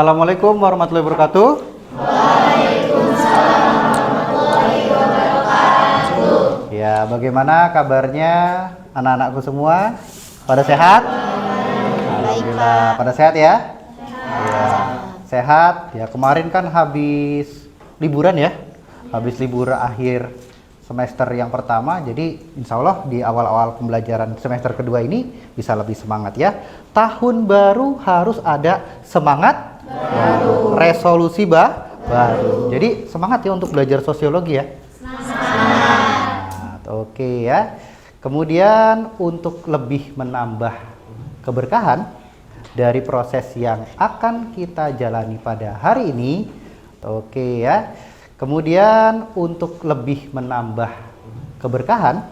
Assalamualaikum warahmatullahi wabarakatuh. Waalaikumsalam warahmatullahi wabarakatuh. Ya, bagaimana kabarnya anak-anakku semua? Pada sehat? Alhamdulillah, pada sehat ya? Ya, sehat. Ya, kemarin kan habis liburan ya? Habis libur akhir semester yang pertama, jadi insya Allah di awal-awal pembelajaran semester kedua ini bisa lebih semangat ya. Tahun baru harus ada semangat baru, resolusi baru. Jadi semangat ya untuk belajar sosiologi ya. Semangat. Oke ya. Kemudian untuk lebih menambah keberkahan dari proses yang akan kita jalani pada hari ini, oke ya. Kemudian untuk lebih menambah keberkahan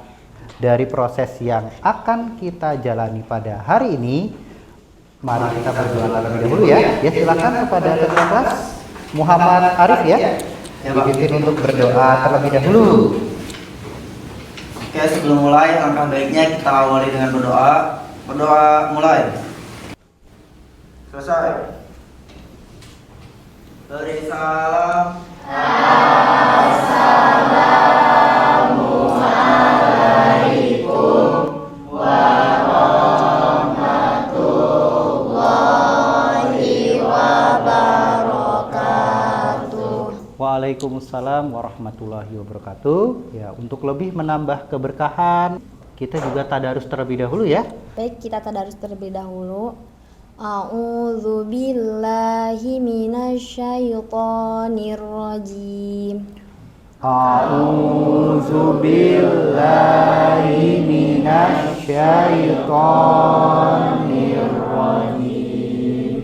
dari proses yang akan kita jalani pada hari ini, mari kita berdoa terlebih dahulu ya. Ya, silakan kepada ketua kelas Muhammad Arif ya, dipimpin untuk berdoa terlebih dahulu. Oke, sebelum mulai, langkah baiknya kita awali dengan berdoa. Berdoa mulai. Selesai. Beri salam. Assalamualaikum warahmatullahi wabarakatuh. Waalaikumsalam warahmatullahi wabarakatuh. Ya, untuk lebih menambah keberkahan, kita juga tadarus terlebih dahulu ya. Baik, kita tadarus terlebih dahulu. A'udzu billahi minasyaitonir rajim. A'udzu billahi minasyaitonir rajim.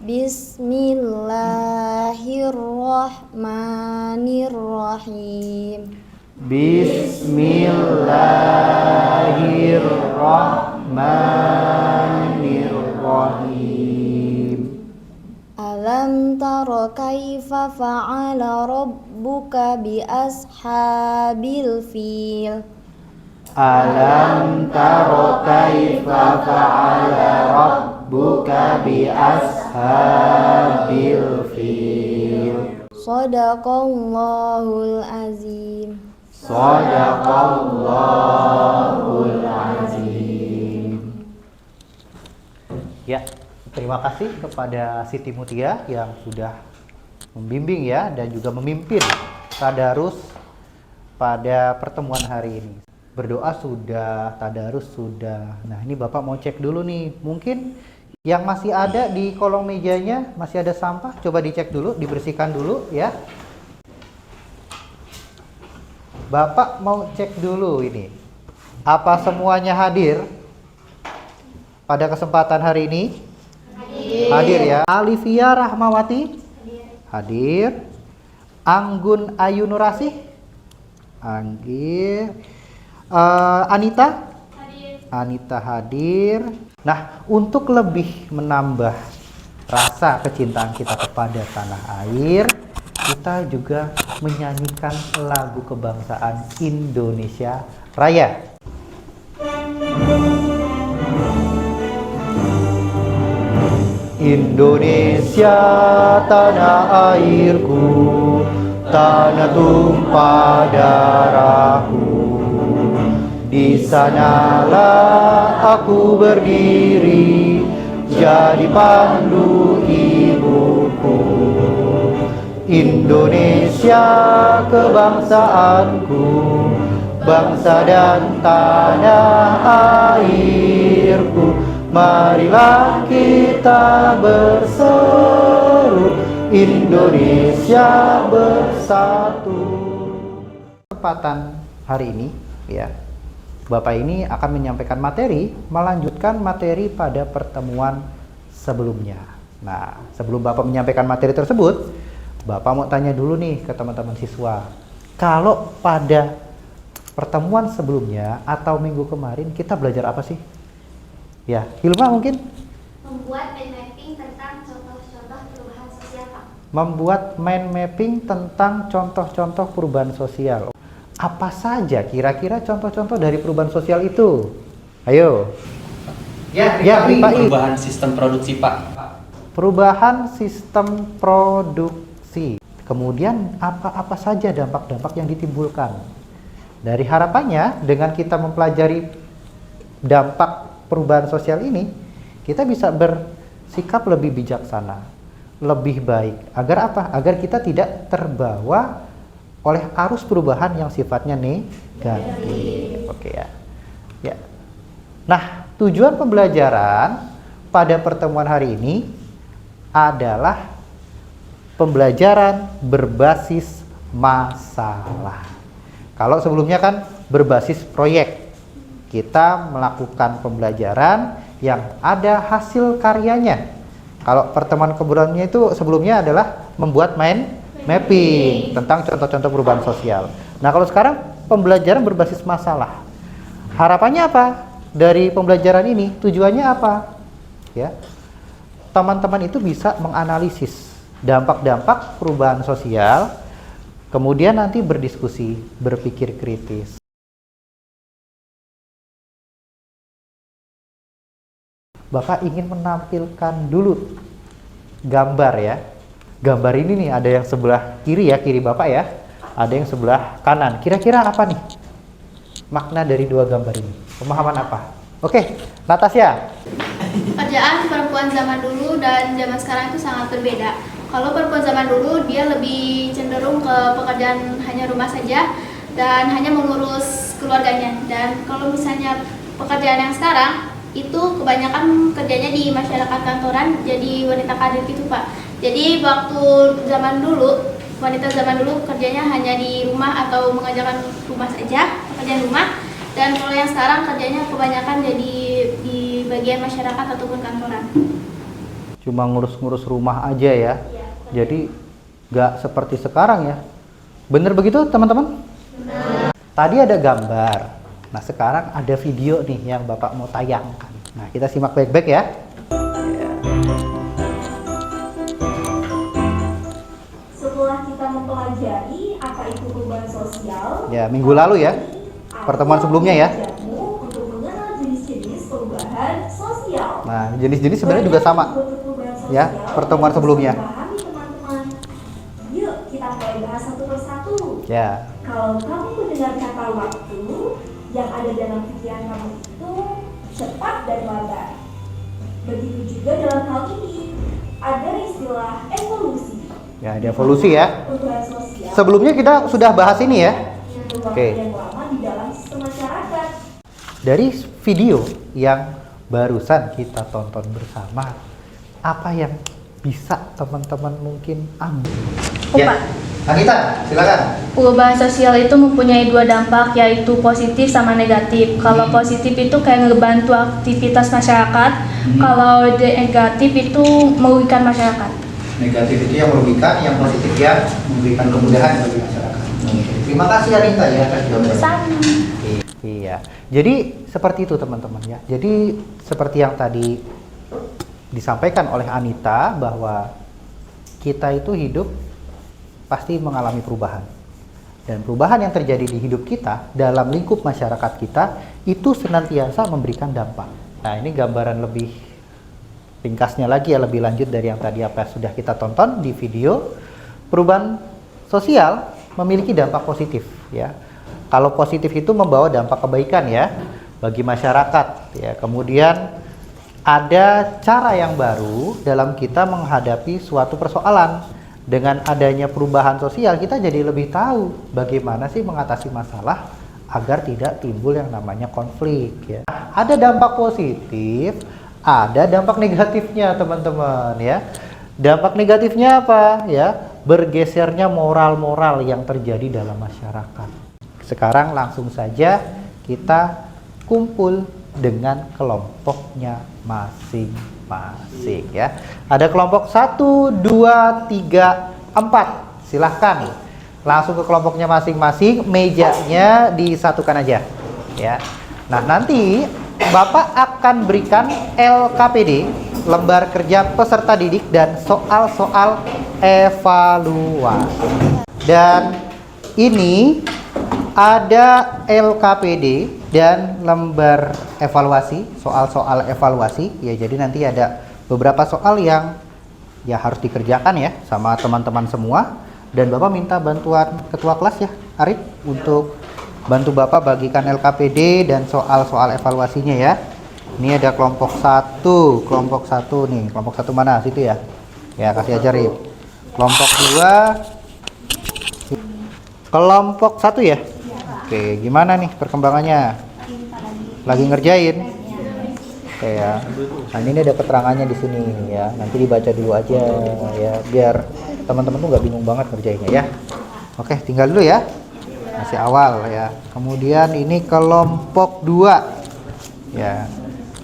Bismillahirrahmanirrahim. Bismillahirrahmanirrahim. Alam tara kaifa fa'ala rabbuka bi ashabil fil. Alam taro kaifa fa'ala rabbuka bi ashabil fil. Shadaqallahul azim. Shadaqallahul azim. Ya, terima kasih kepada Siti Mutia yang sudah membimbing ya dan juga memimpin tadarus pada pertemuan hari ini. Berdoa sudah, tadarus sudah. Nah, ini Bapak mau cek dulu nih. Mungkin yang masih ada di kolong mejanya masih ada sampah, coba dicek dulu, dibersihkan dulu ya. Bapak mau cek dulu ini. Apa semuanya hadir pada kesempatan hari ini? Hadir ya. Alivia Rahmawati? Hadir. Anggun Ayu Nurasih? Anggir. Anita? Hadir. Anita hadir. Nah, untuk lebih menambah rasa kecintaan kita kepada tanah air, kita juga menyanyikan lagu kebangsaan Indonesia Raya. Indonesia tanah airku, tanah tumpah darahku. Di sanalah aku berdiri, jadi pandu ibuku. Indonesia kebangsaanku, bangsa dan tanah airku. Marilah kita berseru, Indonesia bersatu. Kesempatan hari ini ya, Bapak ini akan menyampaikan materi, melanjutkan materi pada pertemuan sebelumnya. Nah, sebelum Bapak menyampaikan materi tersebut, Bapak mau tanya dulu nih ke teman-teman siswa. Kalau pada pertemuan sebelumnya atau minggu kemarin kita belajar apa sih? Ya, Hilma mungkin? Membuat mind mapping tentang contoh-contoh perubahan sosial, Pak. Membuat mind mapping tentang contoh-contoh perubahan sosial. Apa saja kira-kira contoh-contoh dari perubahan sosial itu? Ayo. Ya, Ya, Pak I. perubahan sistem produksi, Pak. perubahan sistem produksi. Kemudian apa-apa saja dampak-dampak yang ditimbulkan. Dari harapannya dengan kita mempelajari dampak perubahan sosial ini, kita bisa bersikap lebih bijaksana, lebih baik. Agar apa? Agar kita tidak terbawa oleh arus perubahan yang sifatnya negatif. Oke ya. Ya. Nah, tujuan pembelajaran pada pertemuan hari ini adalah pembelajaran berbasis masalah. Kalau sebelumnya kan berbasis proyek, kita melakukan pembelajaran yang ada hasil karyanya. Kalau pertemuan keburannya itu sebelumnya adalah membuat mapping tentang contoh-contoh perubahan sosial. Nah, kalau sekarang pembelajaran berbasis masalah. Harapannya apa? Dari pembelajaran ini tujuannya apa? Ya. Teman-teman itu bisa menganalisis dampak-dampak perubahan sosial, kemudian nanti berdiskusi, berpikir kritis. Bapak ingin menampilkan dulu gambar ya. Gambar ini nih, ada yang sebelah kiri ya, kiri Bapak ya. Ada yang sebelah kanan. Kira-kira apa nih makna dari dua gambar ini? Pemahaman apa? Oke, Natasha. Pekerjaan perempuan zaman dulu dan zaman sekarang itu sangat berbeda. Kalau perempuan zaman dulu dia lebih cenderung ke pekerjaan hanya rumah saja dan hanya mengurus keluarganya. Dan kalau misalnya pekerjaan yang sekarang itu kebanyakan kerjanya di masyarakat kantoran, jadi wanita karir gitu Pak. Jadi waktu zaman dulu, wanita zaman dulu kerjanya hanya di rumah atau mengerjakan rumah saja, pekerjaan rumah. Dan kalau yang sekarang kerjanya kebanyakan jadi di bagian masyarakat ataupun kantoran. Cuma ngurus-ngurus rumah aja ya. Jadi nggak seperti sekarang ya. Bener begitu teman-teman? Benar. Tadi ada gambar. Nah, sekarang ada video nih yang Bapak mau tayangkan. Nah, kita simak baik-baik ya. Setelah kita mempelajari apa itu perubahan sosial, Ya, minggu lalu ya. Pertemuan sebelumnya ya. Untuk mengenal jenis-jenis perubahan sosial. Nah, jenis-jenis sebenarnya juga sama. Ya, pertemuan sebelumnya. Pahami teman-teman. Yuk kita mulai bahas satu persatu. Ya. Kalau kamu mendengar kata waktu, yang ada dalam pikiran kamu itu cepat dan lambat. Begitu juga dalam hal ini, ada istilah evolusi. Ya, ada evolusi ya. Perubahan sosial. Sebelumnya kita sudah bahas ini ya. Oke. Yang lama di dalam sistem masyarakat. Dari video yang barusan kita tonton bersama, apa yang bisa teman-teman mungkin ambil? Ya, Anita, silakan. Perubahan sosial itu mempunyai dua dampak, yaitu positif sama negatif. Kalau positif itu kayak ngebantu aktivitas masyarakat, kalau negatif itu merugikan masyarakat. Negatif itu yang merugikan, yang positif yang memberikan kemudahan bagi masyarakat. Terima kasih Anita ya atas jawabannya. Iya. Jadi seperti itu teman-teman ya. Jadi seperti yang tadi disampaikan oleh Anita bahwa kita itu hidup pasti mengalami perubahan. Dan perubahan yang terjadi di hidup kita dalam lingkup masyarakat kita itu senantiasa memberikan dampak. Nah, ini gambaran lebih ringkasnya lagi ya, lebih lanjut dari yang tadi apa sudah kita tonton di video. Perubahan sosial memiliki dampak positif ya. Kalau positif itu membawa dampak kebaikan ya bagi masyarakat ya. Kemudian ada cara yang baru dalam kita menghadapi suatu persoalan. Dengan adanya perubahan sosial kita jadi lebih tahu bagaimana sih mengatasi masalah agar tidak timbul yang namanya konflik ya. Ada dampak positif, ada dampak negatifnya teman-teman ya. Dampak negatifnya apa ya? Bergesernya moral-moral yang terjadi dalam masyarakat. Sekarang langsung saja kita kumpul dengan kelompoknya masing-masing ya. Ada kelompok 1, 2, 3, 4. Silahkan langsung ke kelompoknya masing-masing, mejanya disatukan aja ya. Nah, nanti Bapak akan berikan LKPD, lembar kerja peserta didik, dan soal-soal evaluasi. Dan ini ada LKPD dan lembar evaluasi, soal-soal evaluasi ya. Jadi nanti ada beberapa soal yang ya harus dikerjakan ya sama teman-teman semua. Dan Bapak minta bantuan ketua kelas ya, Arif, untuk bantu Bapak bagikan LKPD dan soal-soal evaluasinya ya. Ini ada kelompok 1 nih. Kelompok 1 mana? Situ ya. Ya, kasih aja Arif. Kelompok 2. Kelompok 1 ya? Oke, gimana nih perkembangannya? Lagi ngerjain? Oke ya. Nah, ini ada keterangannya di sini ya. Nanti dibaca dulu aja ya, biar teman-teman tuh nggak bingung banget ngerjainnya ya. Oke, tinggal dulu ya. Masih awal ya. Kemudian ini kelompok 2. Ya.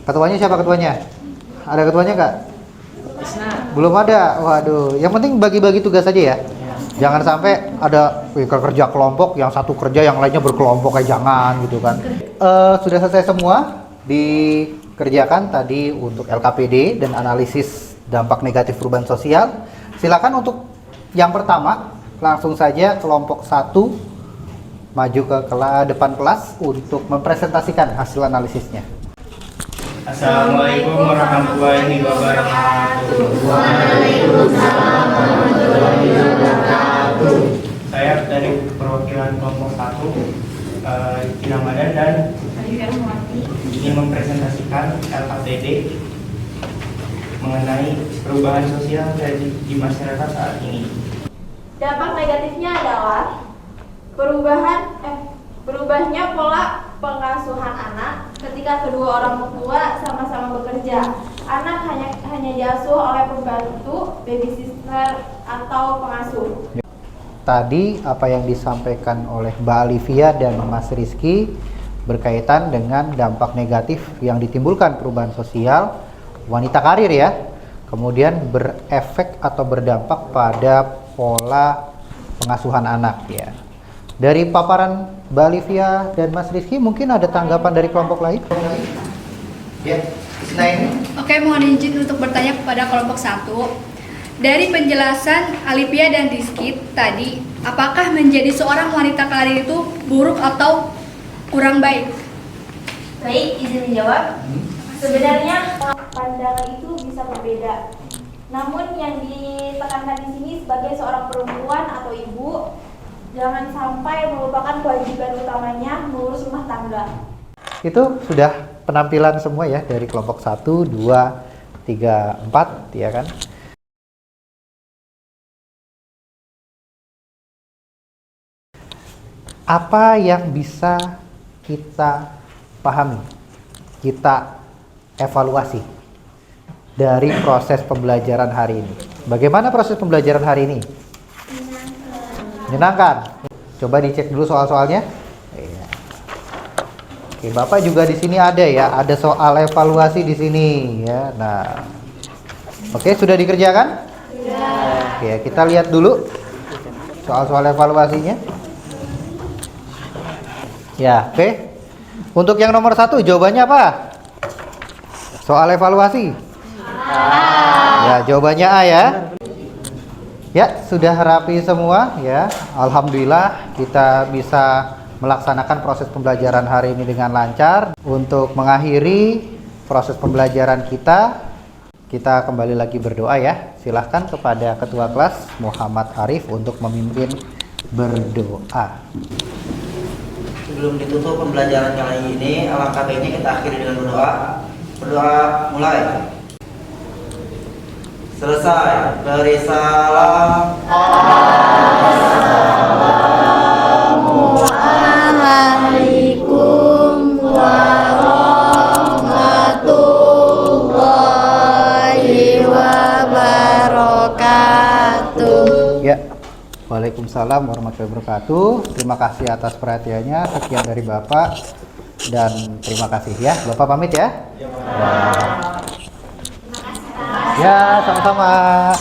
Ketuanya siapa ketuanya? Ada ketuanya nggak? Belum ada. Waduh, yang penting bagi-bagi tugas aja ya. Jangan sampai ada kerja kelompok, yang satu kerja, yang lainnya berkelompok, kayak jangan gitu kan. Sudah selesai semua dikerjakan tadi untuk LKPD dan analisis dampak negatif perubahan sosial. Silakan untuk yang pertama, langsung saja kelompok 1 maju ke depan kelas untuk mempresentasikan hasil analisisnya. Assalamualaikum warahmatullahi wabarakatuh. Waalaikumsalam warahmatullahi wabarakatuh. Saya dari perwakilan kelompok 1 Kinamadan dan ingin mempresentasikan LKPD mengenai perubahan sosial di masyarakat saat ini. Dampak negatifnya adalah berubahnya pola pengasuhan anak ketika kedua orang tua sama-sama bekerja. Anak hanya diasuh oleh pembantu, babysitter atau pengasuh. Tadi apa yang disampaikan oleh Mbak Alivia dan Mas Rizky berkaitan dengan dampak negatif yang ditimbulkan perubahan sosial wanita karir ya, kemudian berefek atau berdampak pada pola pengasuhan anak ya. Dari paparan Mbak Alivia dan Mas Rizky mungkin ada tanggapan dari kelompok lain? Ya, Oke, mohon izin untuk bertanya kepada kelompok 1. Dari penjelasan Alivia dan Rizky tadi, apakah menjadi seorang wanita karir itu buruk atau kurang baik? Baik, izin menjawab. Sebenarnya pandangan itu bisa berbeda. Namun yang ditekankan di sini sebagai seorang perempuan atau ibu, jangan sampai melupakan kewajiban utamanya mengurus rumah tangga. Itu sudah penampilan semua ya dari kelompok 1, 2, 3, 4 ya kan. Apa yang bisa kita pahami, kita evaluasi dari proses pembelajaran hari ini? Bagaimana proses pembelajaran hari ini? Menyenangkan. Coba dicek dulu soal-soalnya. Iya. Oke, Bapak juga di sini ada ya, ada soal evaluasi di sini ya. Nah, oke, sudah dikerjakan? Sudah. Oke, kita lihat dulu soal-soal evaluasinya. Ya, oke. Untuk yang nomor 1 jawabannya apa? Soal evaluasi. Ya, jawabannya A ya. Ya, sudah rapi semua ya. Alhamdulillah kita bisa melaksanakan proses pembelajaran hari ini dengan lancar. Untuk mengakhiri proses pembelajaran kita kembali lagi berdoa ya. Silahkan kepada Ketua Kelas Muhammad Arif untuk memimpin berdoa. Sebelum ditutup pembelajaran kali ini, alangkah baiknya kita akhiri dengan berdoa. Berdoa mulai. Selesai. Beri salam. Assalamualaikum warahmatullahi wabarakatuh. Ya. Waalaikumsalam warahmatullahi wabarakatuh. Terima kasih atas perhatiannya. Sekian dari Bapak dan terima kasih ya. Bapak pamit ya. Ya, sama-sama.